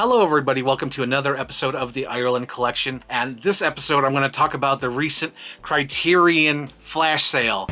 Hello everybody, welcome to another episode of the Ireland Collection, and this episode I'm going to talk about the recent Criterion Flash sale.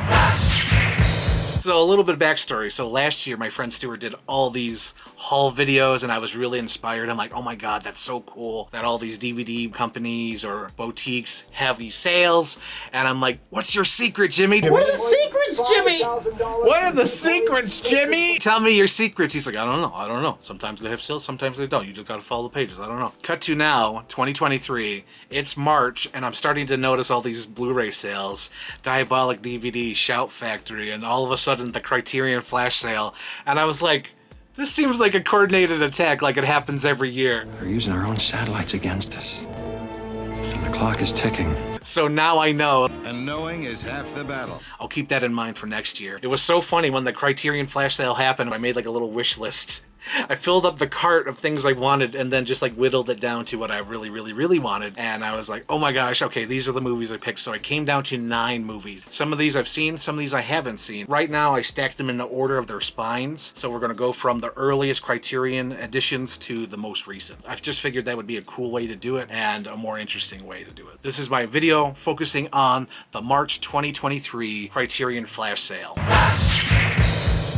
So a little bit of backstory. So last year my friend Stuart did all these haul videos and I was really inspired. I'm like, oh my god, that's so cool that all these DVD companies or boutiques have these sales. And I'm like, what's your secret, Jimmy? What are the secrets, Jimmy? What are the secrets, Jimmy? Tell me your secrets. He's like, I don't know. Sometimes they have sales, sometimes they don't. You just gotta follow the pages. I don't know. Cut to now, 2023. It's March and I'm starting to notice all these Blu-ray sales, Diabolic DVD, Shout Factory, and all of a sudden the Criterion Flash sale. And I was like, this seems like a coordinated attack like it happens every year. They're using our own satellites against us. And the clock is ticking. So now I know. And knowing is half the battle. I'll keep that in mind for next year. It was so funny when the Criterion Flash sale happened. I made like a little wish list. I filled up the cart of things I wanted and then just like whittled it down to what I really wanted. And I was like, oh my gosh, okay, these are the movies I picked. So I came down to 9 movies. Some of these I've seen, some of these I haven't seen. Right now I stacked them in the order of their spines. So we're gonna go from the earliest Criterion editions to the most recent. I've just figured that would be a cool way to do it and a more interesting way to do it. This is my video focusing on the March 2023 Criterion Flash sale.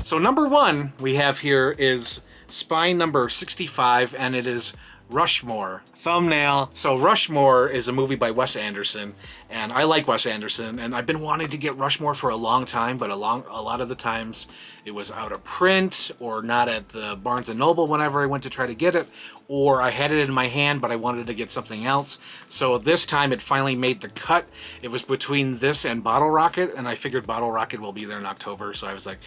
So number 1 we have here is spine number 65, and it is Rushmore. Thumbnail. So Rushmore is a movie by Wes Anderson, and I like Wes Anderson, and I've been wanting to get Rushmore for a long time, but a lot of the times it was out of print or not at the Barnes & Noble whenever I went to try to get it, or I had it in my hand but I wanted to get something else. So this time it finally made the cut. It was between this and Bottle Rocket, and I figured Bottle Rocket will be there in October, so I was like,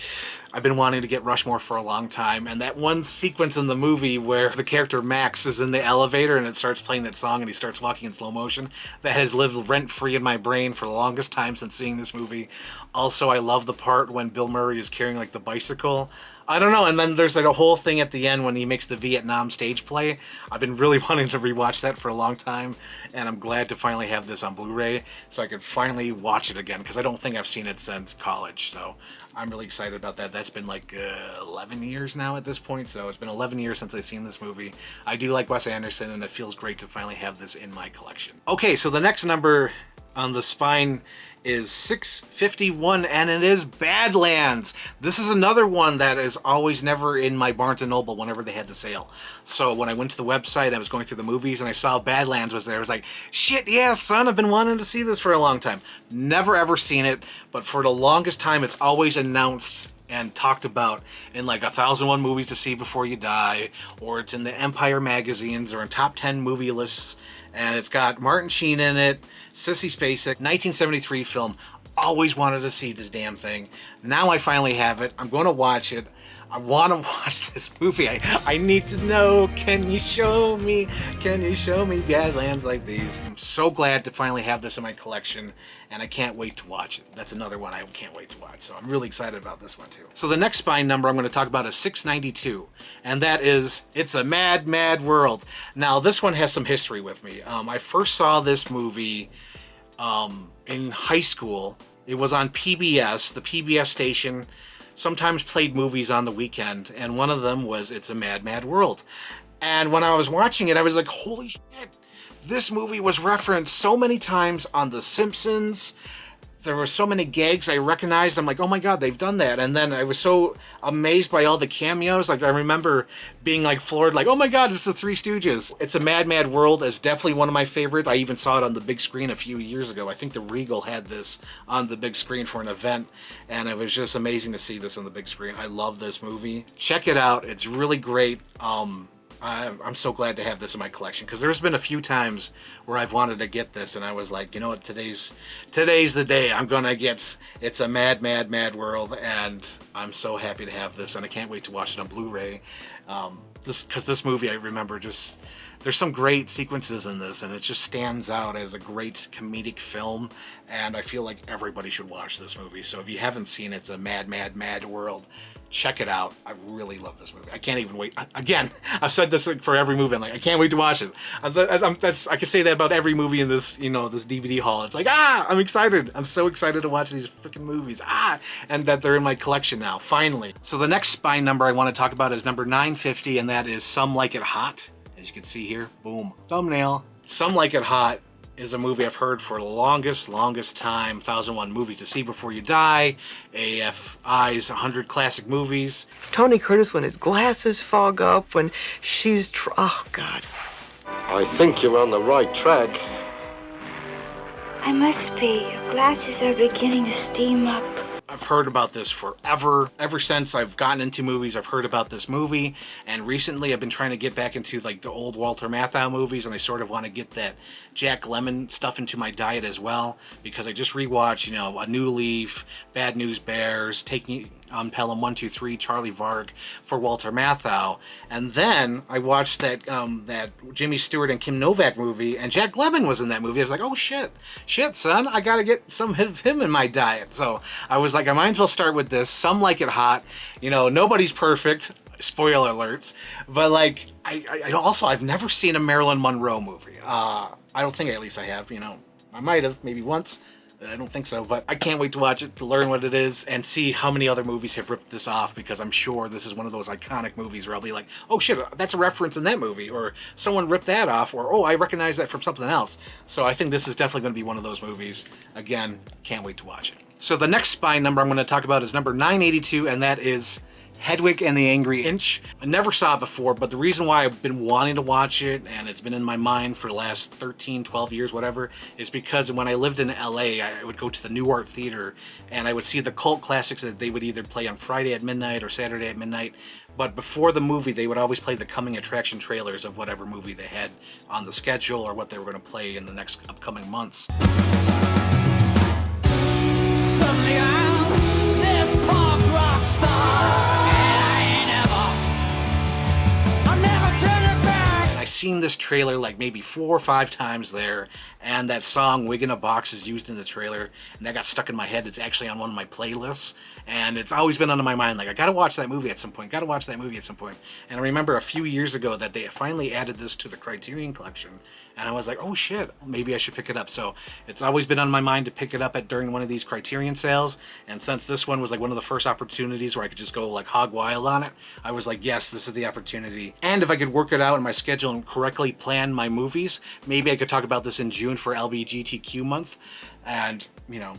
I've been wanting to get Rushmore for a long time. And that one sequence in the movie where the character Max is in the elevator and it starts playing that song and he starts walking in slow motion, that has lived rent-free in my brain for the longest time since seeing this movie. Also, I love the part when Bill Murray is carrying like the bicycle. I don't know, and then there's like a whole thing at the end when he makes the Vietnam stage play. I've been really wanting to rewatch that for a long time, and I'm glad to finally have this on Blu-ray so I could finally watch it again, because I don't think I've seen it since college, so I'm really excited about that. That's been like 11 years now at this point, so it's been 11 years since I've seen this movie. I do like Wes Anderson, and it feels great to finally have this in my collection. Okay, so the next number on the spine is 651, and it is Badlands. This is another one that is always never in my Barnes & Noble whenever they had the sale. So when I went to the website, I was going through the movies and I saw Badlands was there. I was like, shit, yeah, son, I've been wanting to see this for a long time. Never ever seen it, but for the longest time it's always announced and talked about in like 1001 movies to see before you die, or it's in the Empire magazines or in top 10 movie lists, and it's got Martin Sheen in it, Sissy Spacek, 1973 film. Always wanted to see this damn thing. Now I finally have it. I'm going to watch it. I want to watch this movie. I need to know. Can you show me Badlands like these? I'm so glad to finally have this in my collection, and I can't wait to watch it. That's another one I can't wait to watch, so I'm really excited about this one too. So the next spine number I'm going to talk about is 692, and that is It's a Mad, Mad World. Now this one has some history with me. I first saw this movie in high school. It was on PBS, the PBS station. Sometimes played movies on the weekend, and one of them was It's a Mad, Mad World. And when I was watching it, I was like, holy shit, this movie was referenced so many times on The Simpsons. There were so many gags I recognized. I'm like, oh my god, they've done that. And then I was so amazed by all the cameos. Like, I remember being like floored, like, oh my god, it's the Three Stooges. It's a Mad, Mad World is definitely one of my favorites. I even saw it on the big screen a few years ago. I think the Regal had this on the big screen for an event, and it was just amazing to see this on the big screen. I love this movie. Check it out. It's really great. I'm so glad to have this in my collection, because there's been a few times where I've wanted to get this and I was like, you know what, today's the day I'm gonna get It's a Mad, Mad, Mad World, and I'm so happy to have this, and I can't wait to watch it on Blu-ray. Because this movie, I remember, just there's some great sequences in this, and it just stands out as a great comedic film, and I feel like everybody should watch this movie. So if you haven't seen it, It's a Mad, Mad, Mad World, check it out. I really love this movie. I can't even wait. Again, I've said this for every movie. I'm like, I can't wait to watch it. I can say that about every movie in this, this DVD haul. It's like, I'm excited. I'm so excited to watch these freaking movies. And that they're in my collection now, finally. So the next spine number I want to talk about is number 950, and that is Some Like It Hot. As you can see here, boom, thumbnail. Some Like It Hot is a movie I've heard for the longest time. 1001 Movies to See Before You Die, AFI's 100 Classic Movies. Tony Curtis, when his glasses fog up, when she's oh God. I think you're on the right track. I must be. Your glasses are beginning to steam up. I've heard about this forever. Ever since I've gotten into movies, I've heard about this movie. And recently I've been trying to get back into like the old Walter Matthau movies, and I sort of want to get that Jack Lemmon stuff into my diet as well, because I just rewatched, you know, A New Leaf, Bad News Bears, Taking on Pelham 1, 2, 3, Charlie Varg for Walter Matthau. And then I watched that that Jimmy Stewart and Kim Novak movie, and Jack Lemmon was in that movie. I was like, oh shit, son, I gotta get some of him in my diet. So I was like, I might as well start with this. Some Like It Hot. You know, nobody's perfect. Spoiler alerts. But like, I've never seen a Marilyn Monroe movie. I don't think at least I have, you know. I might have, maybe once. I don't think so, but I can't wait to watch it, to learn what it is, and see how many other movies have ripped this off, because I'm sure this is one of those iconic movies where I'll be like, oh shit, that's a reference in that movie, or someone ripped that off, or oh, I recognize that from something else. So I think this is definitely going to be one of those movies. Again, can't wait to watch it. So the next spine number I'm going to talk about is number 982, and that is Hedwig and the Angry Inch. I never saw it before, but the reason why I've been wanting to watch it, and it's been in my mind for the last 13, 12 years, whatever, is because when I lived in LA, I would go to the New Art Theater, and I would see the cult classics that they would either play on Friday at midnight or Saturday at midnight. But before the movie, they would always play the coming attraction trailers of whatever movie they had on the schedule or what they were going to play in the next upcoming months. Suddenly I'm this punk rock star. I seen this trailer like maybe 4 or 5 times there, and that song Wig in a Box is used in the trailer, and that got stuck in my head. It's actually on one of my playlists, and it's always been under my mind, like, I gotta watch that movie at some point, And I remember a few years ago that they finally added this to the Criterion Collection, and I was like, oh shit, maybe I should pick it up. So it's always been on my mind to pick it up during one of these Criterion sales, and since this one was like one of the first opportunities where I could just go like hog wild on it, I was like, yes, this is the opportunity. And if I could work it out in my schedule and correctly plan my movies, maybe I could talk about this in June for LBGTQ month, and, you know,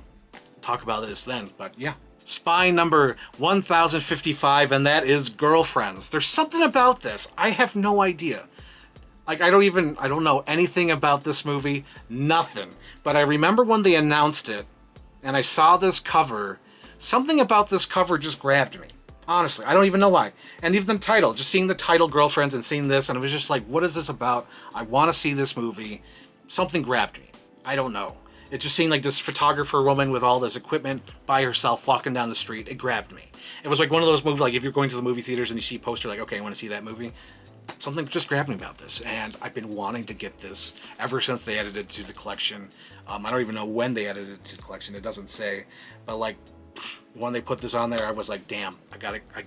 talk about this then. But yeah. Spine number 1055, and that is Girlfriends. There's something about this. I have no idea. Like, I don't know anything about this movie. Nothing. But I remember when they announced it, and I saw this cover, something about this cover just grabbed me. Honestly, I don't even know why. And even the title, just seeing the title Girlfriends and seeing this, and it was just like, what is this about? I want to see this movie. Something grabbed me. I don't know. It just seemed like this photographer woman with all this equipment by herself walking down the street. It grabbed me. It was like one of those movies, like if you're going to the movie theaters and you see a poster, like, okay, I want to see that movie. Something just grabbed me about this, and I've been wanting to get this ever since they added it to the collection. I don't even know when they added it to the collection. It doesn't say, but like when they put this on there, I was like, damn,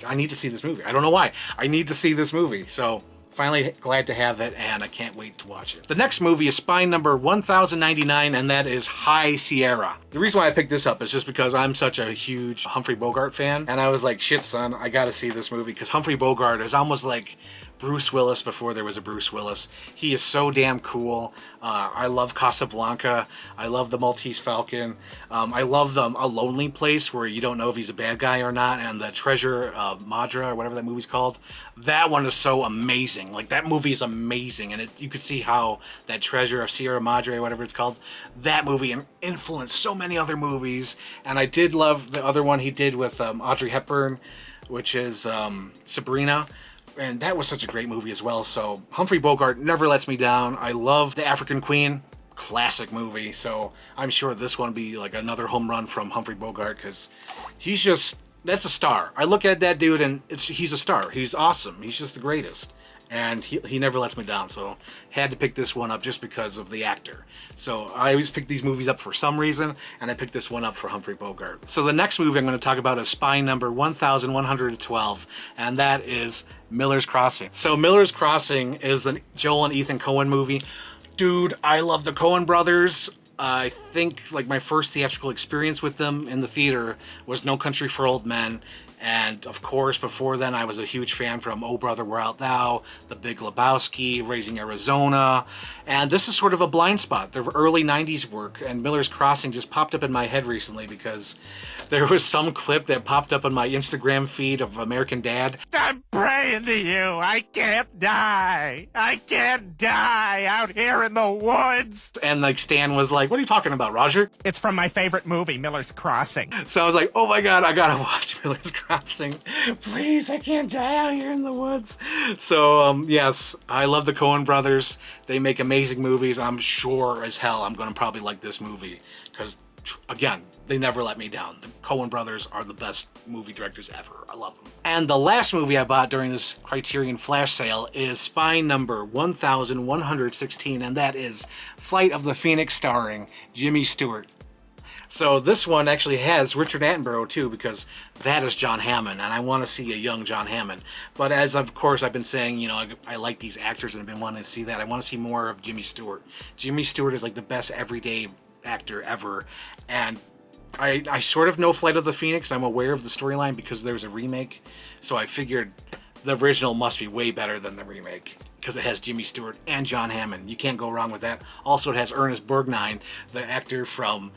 I need to see this movie. I don't know why. I need to see this movie. So finally glad to have it, and I can't wait to watch it. The next movie is spine number 1099, and that is High Sierra. The reason why I picked this up is just because I'm such a huge Humphrey Bogart fan, and I was like, shit, son, I gotta see this movie, because Humphrey Bogart is almost like Bruce Willis before there was a Bruce Willis. He is so damn cool. I love Casablanca. I love The Maltese Falcon. I love A Lonely Place, where you don't know if he's a bad guy or not, and The Treasure of Madra, or whatever that movie's called. That one is so amazing. Like, that movie is amazing, and you could see how that Treasure of Sierra Madre, whatever it's called, that movie influenced so many other movies. And I did love the other one he did with Audrey Hepburn, which is Sabrina. And that was such a great movie as well. So Humphrey Bogart never lets me down. I love The African Queen. Classic movie. So I'm sure this one will be like another home run from Humphrey Bogart, because he's just, that's a star. I look at that dude and he's a star. He's awesome. He's just the greatest. And he never lets me down. So had to pick this one up just because of the actor. So I always pick these movies up for some reason, and I picked this one up for Humphrey Bogart. So the next movie I'm going to talk about is spine number 1112, and that is Miller's Crossing. So Miller's Crossing is a Joel and Ethan Coen movie. Dude, I love the Coen brothers. I think like my first theatrical experience with them in the theater was No Country for Old Men. And of course, before then, I was a huge fan from Oh Brother, Where Art Thou, The Big Lebowski, Raising Arizona. And this is sort of a blind spot. The early 90s work and Miller's Crossing just popped up in my head recently because there was some clip that popped up on my Instagram feed of American Dad. I'm praying to you. I can't die. I can't die out here in the woods. And like Stan was like, what are you talking about, Roger? It's from my favorite movie, Miller's Crossing. So I was like, oh my God, I gotta watch Miller's Crossing. Please, I can't die out here in the woods. So yes, I love the Coen brothers. They make amazing movies. I'm sure as hell I'm gonna probably like this movie because, again, they never let me down. The Coen brothers are the best movie directors ever. I love them. And the last movie I bought during this Criterion Flash sale is Spine number 1116, and that is Flight of the Phoenix starring Jimmy Stewart. So this one actually has Richard Attenborough too, because that is John Hammond, and I want to see a young John Hammond. But as of course I've been saying, you know, I like these actors and I've been wanting to see that. I want to see more of Jimmy Stewart. Jimmy Stewart is like the best everyday actor ever, and I sort of know Flight of the Phoenix. I'm aware of the storyline because there's a remake, so I figured the original must be way better than the remake because it has Jimmy Stewart and John Hammond. You can't go wrong with that. Also, it has Ernest Borgnine, the actor from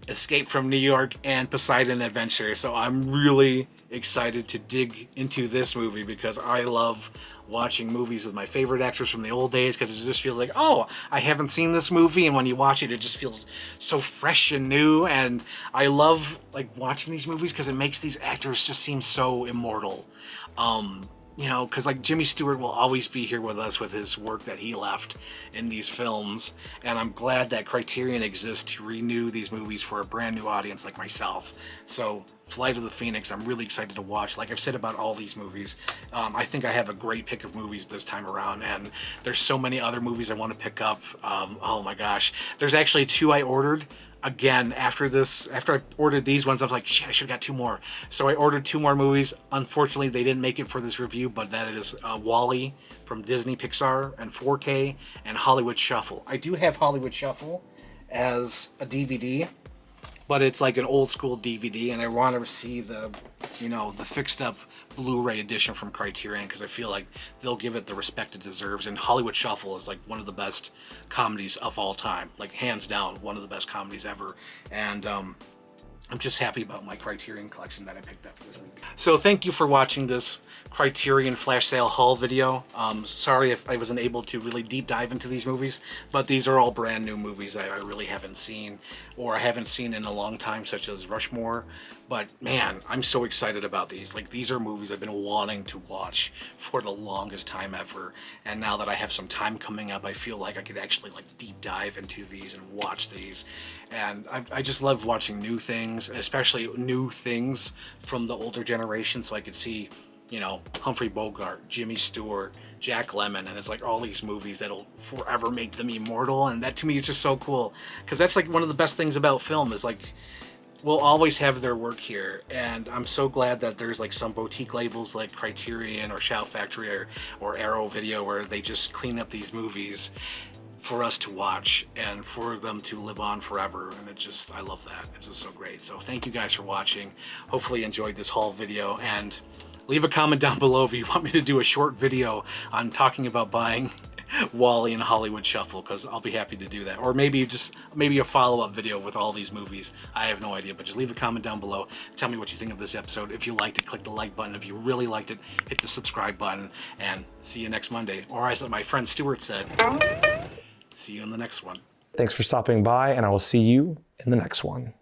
Escape from New York and Poseidon Adventure. So I'm really excited to dig into this movie because I love watching movies with my favorite actors from the old days because it just feels like, oh, I haven't seen this movie, and when you watch it, it just feels so fresh and new. And I love like watching these movies because it makes these actors just seem so immortal. You know, because like Jimmy Stewart will always be here with us with his work that he left in these films, and I'm glad that Criterion exists to renew these movies for a brand new audience like myself. So Flight of the Phoenix, I'm really excited to watch. Like I've said about all these movies, I think I have a great pick of movies this time around, and there's so many other movies I want to pick up. Oh my gosh, there's actually 2 I ordered. Again, after I ordered these ones, I was like, shit, I should have got 2 more. So I ordered 2 more movies. Unfortunately, they didn't make it for this review, but that is WALL-E from Disney Pixar and 4K, and Hollywood Shuffle. I do have Hollywood Shuffle as a DVD, but it's like an old school DVD, and I want to see the, you know, the fixed up Blu-ray edition from Criterion because I feel like they'll give it the respect it deserves. And Hollywood Shuffle is like one of the best comedies of all time, like hands down one of the best comedies ever. And I'm just happy about my Criterion collection that I picked up this week. So thank you for watching this Criterion Flash Sale haul video. Sorry if I wasn't able to really deep dive into these movies, but these are all brand new movies that I really haven't seen, or I haven't seen in a long time, such as Rushmore. But man, I'm so excited about these. Like, these are movies I've been wanting to watch for the longest time ever. And now that I have some time coming up, I feel like I could actually like deep dive into these and watch these. And I just love watching new things, especially new things from the older generation, so I could see, you know, Humphrey Bogart, Jimmy Stewart, Jack Lemmon, and it's like all these movies that'll forever make them immortal. And that to me is just so cool, because that's like one of the best things about film is like we'll always have their work here. And I'm so glad that there's like some boutique labels like Criterion or Shout Factory or Arrow Video where they just clean up these movies for us to watch and for them to live on forever. And I love that. It's just so great. So thank you guys for watching. Hopefully you enjoyed this haul video, and leave a comment down below if you want me to do a short video on talking about buying WALL-E and Hollywood Shuffle, because I'll be happy to do that. Or maybe a follow-up video with all these movies. I have no idea, but just leave a comment down below. Tell me what you think of this episode. If you liked it, click the like button. If you really liked it, hit the subscribe button, and see you next Monday. Or as my friend Stuart said, see you in the next one. Thanks for stopping by, and I will see you in the next one.